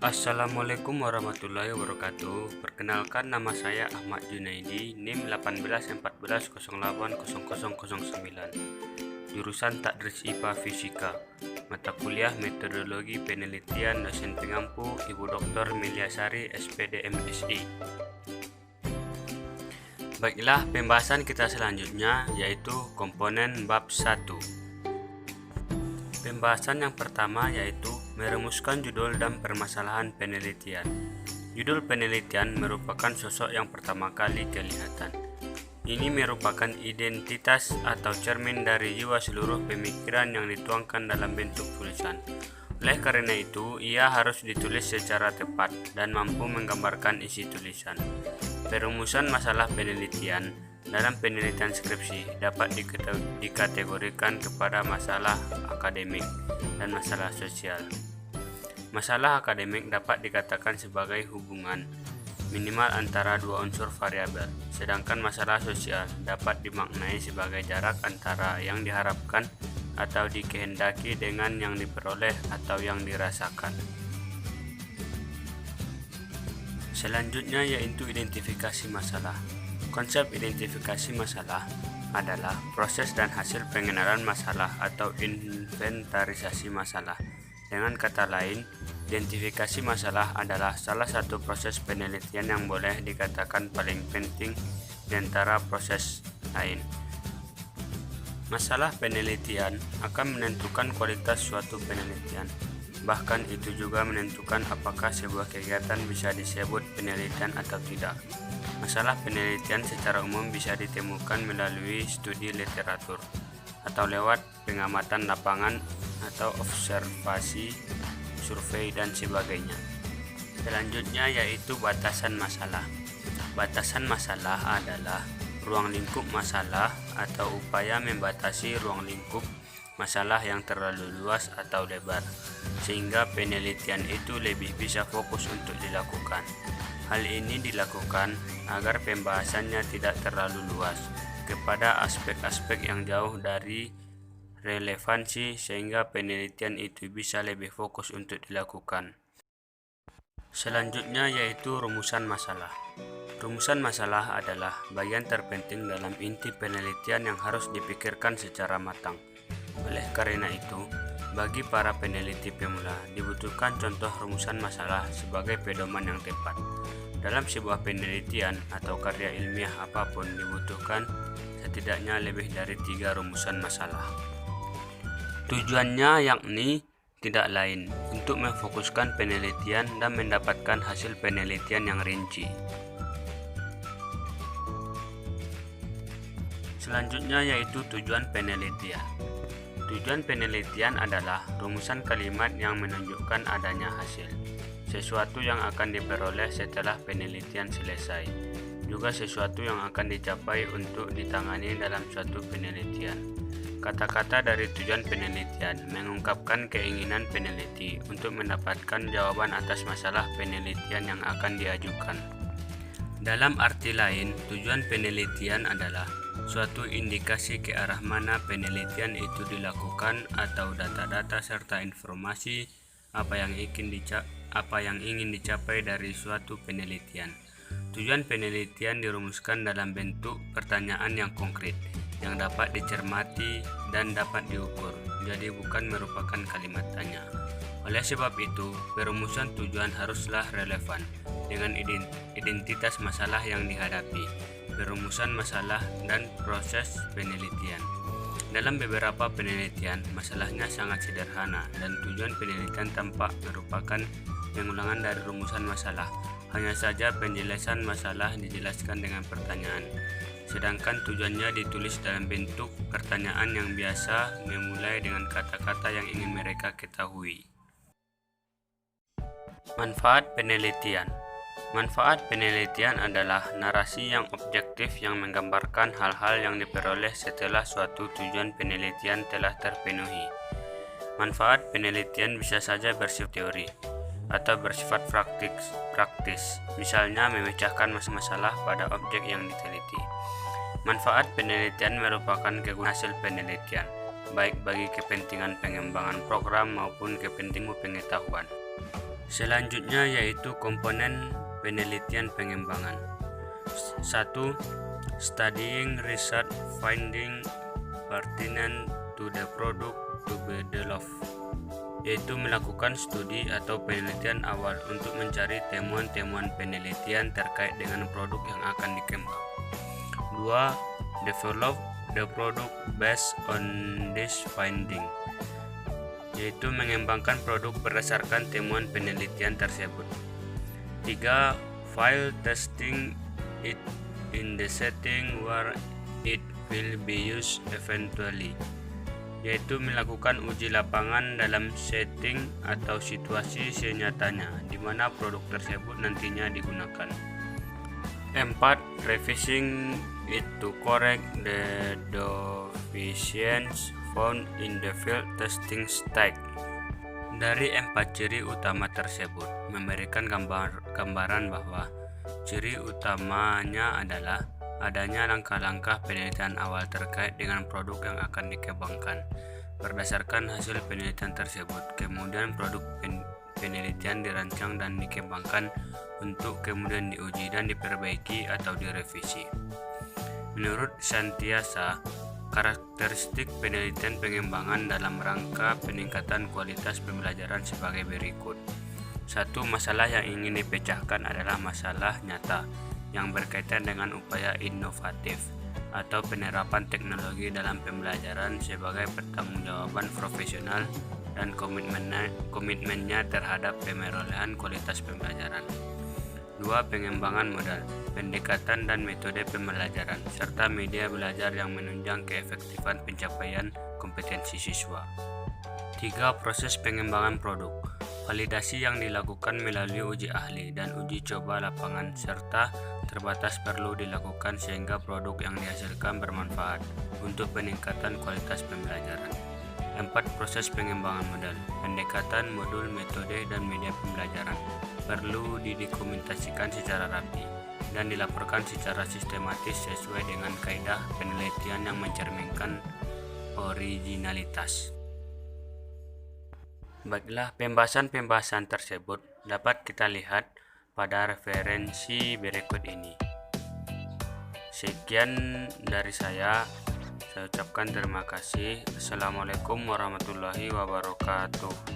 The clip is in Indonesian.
Assalamualaikum warahmatullahi wabarakatuh. Perkenalkan, nama saya Ahmad Junaidi, NIM 1814080009. Jurusan Tadris IPA Fisika. Mata kuliah Metodologi Penelitian, dosen pengampu Ibu Dr. Miliasari, SPD MSI. Baiklah, pembahasan kita selanjutnya yaitu komponen bab 1. Pembahasan yang pertama yaitu merumuskan judul dan permasalahan penelitian. Judul penelitian merupakan sosok yang pertama kali kelihatan. Ini merupakan identitas atau cermin dari jiwa seluruh pemikiran yang dituangkan dalam bentuk tulisan. Oleh karena itu, ia harus ditulis secara tepat dan mampu menggambarkan isi tulisan. Perumusan masalah penelitian dalam penelitian skripsi dapat dikategorikan kepada masalah akademik dan masalah sosial. Masalah akademik dapat dikatakan sebagai hubungan minimal antara dua unsur variabel, sedangkan masalah sosial dapat dimaknai sebagai jarak antara yang diharapkan atau dikehendaki dengan yang diperoleh atau yang dirasakan. Selanjutnya yaitu identifikasi masalah. Konsep identifikasi masalah adalah proses dan hasil pengenalan masalah atau inventarisasi masalah. Dengan kata lain, identifikasi masalah adalah salah satu proses penelitian yang boleh dikatakan paling penting di antara proses lain. Masalah penelitian akan menentukan kualitas suatu penelitian. Bahkan itu juga menentukan apakah sebuah kegiatan bisa disebut penelitian atau tidak. Masalah penelitian secara umum bisa ditemukan melalui studi literatur atau lewat pengamatan lapangan atau observasi, survei, dan sebagainya. Selanjutnya yaitu batasan masalah. Batasan masalah adalah ruang lingkup masalah atau upaya membatasi ruang lingkup masalah yang terlalu luas atau lebar, sehingga penelitian itu lebih bisa fokus untuk dilakukan. Hal ini dilakukan agar pembahasannya tidak terlalu luas kepada aspek-aspek yang jauh dari relevansi, sehingga penelitian itu bisa lebih fokus untuk dilakukan. Selanjutnya yaitu rumusan masalah. Rumusan masalah adalah bagian terpenting dalam inti penelitian yang harus dipikirkan secara matang. Oleh karena itu, bagi para peneliti pemula dibutuhkan contoh rumusan masalah sebagai pedoman yang tepat. Dalam sebuah penelitian atau karya ilmiah apapun dibutuhkan setidaknya lebih dari 3 rumusan masalah. Tujuannya yakni tidak lain untuk memfokuskan penelitian dan mendapatkan hasil penelitian yang rinci. Selanjutnya yaitu tujuan penelitian. Tujuan penelitian adalah rumusan kalimat yang menunjukkan adanya hasil, sesuatu yang akan diperoleh setelah penelitian selesai, juga sesuatu yang akan dicapai untuk ditangani dalam suatu penelitian. Kata-kata dari tujuan penelitian mengungkapkan keinginan peneliti untuk mendapatkan jawaban atas masalah penelitian yang akan diajukan. Dalam arti lain, tujuan penelitian adalah suatu indikasi ke arah mana penelitian itu dilakukan atau data-data serta informasi apa yang ingin dicapai dari suatu penelitian. Tujuan penelitian dirumuskan dalam bentuk pertanyaan yang konkret yang dapat dicermati dan dapat diukur, jadi bukan merupakan kalimat tanya. Oleh sebab itu, perumusan tujuan haruslah relevan dengan identitas masalah yang dihadapi, perumusan masalah, dan proses penelitian. Dalam beberapa penelitian, masalahnya sangat sederhana dan tujuan penelitian tampak merupakan pengulangan dari rumusan masalah. Hanya saja penjelasan masalah dijelaskan dengan pertanyaan, sedangkan tujuannya ditulis dalam bentuk pertanyaan yang biasa memulai dengan kata-kata yang ingin mereka ketahui. Manfaat penelitian. Manfaat penelitian adalah narasi yang objektif yang menggambarkan hal-hal yang diperoleh setelah suatu tujuan penelitian telah terpenuhi. Manfaat penelitian bisa saja bersifat teori atau bersifat praktis, misalnya memecahkan masalah pada objek yang diteliti. Manfaat penelitian merupakan kegunaan hasil penelitian, baik bagi kepentingan pengembangan program maupun kepentingan pengetahuan. Selanjutnya yaitu komponen penelitian pengembangan. 1. Studying research finding pertinent to the product to be developed, yaitu melakukan studi atau penelitian awal untuk mencari temuan-temuan penelitian terkait dengan produk yang akan dikembang. 2. Develop the product based on this finding, yaitu mengembangkan produk berdasarkan temuan penelitian tersebut. 3. File testing it in the setting where it will be used eventually, yaitu melakukan uji lapangan dalam setting atau situasi senyatanya di mana produk tersebut nantinya digunakan. 4. Revising it to correct the deficiencies found in the field testing stage. Dari 4 ciri utama tersebut memberikan gambaran bahwa ciri utamanya adalah adanya langkah-langkah penelitian awal terkait dengan produk yang akan dikembangkan. Berdasarkan hasil penelitian tersebut, kemudian produk penelitian dirancang dan dikembangkan untuk kemudian diuji dan diperbaiki atau direvisi. Menurut Santiasa, karakteristik penelitian pengembangan dalam rangka peningkatan kualitas pembelajaran sebagai berikut. 1. Masalah yang ingin dipecahkan adalah masalah nyata yang berkaitan dengan upaya inovatif atau penerapan teknologi dalam pembelajaran sebagai pertanggungjawaban profesional dan komitmennya terhadap pemerolehan kualitas pembelajaran. 2. Pengembangan modal, pendekatan dan metode pembelajaran, serta media belajar yang menunjang keefektifan pencapaian kompetensi siswa. 3. Proses pengembangan produk, validasi yang dilakukan melalui uji ahli dan uji coba lapangan, serta terbatas perlu dilakukan sehingga produk yang dihasilkan bermanfaat untuk peningkatan kualitas pembelajaran. 4. Proses pengembangan modal, pendekatan, modul, metode, dan media pembelajaran perlu didokumentasikan secara rapi dan dilaporkan secara sistematis sesuai dengan kaidah penelitian yang mencerminkan originalitas. Baiklah, pembahasan-pembahasan tersebut dapat kita lihat pada referensi berikut ini. Sekian dari saya ucapkan terima kasih. Assalamualaikum warahmatullahi wabarakatuh.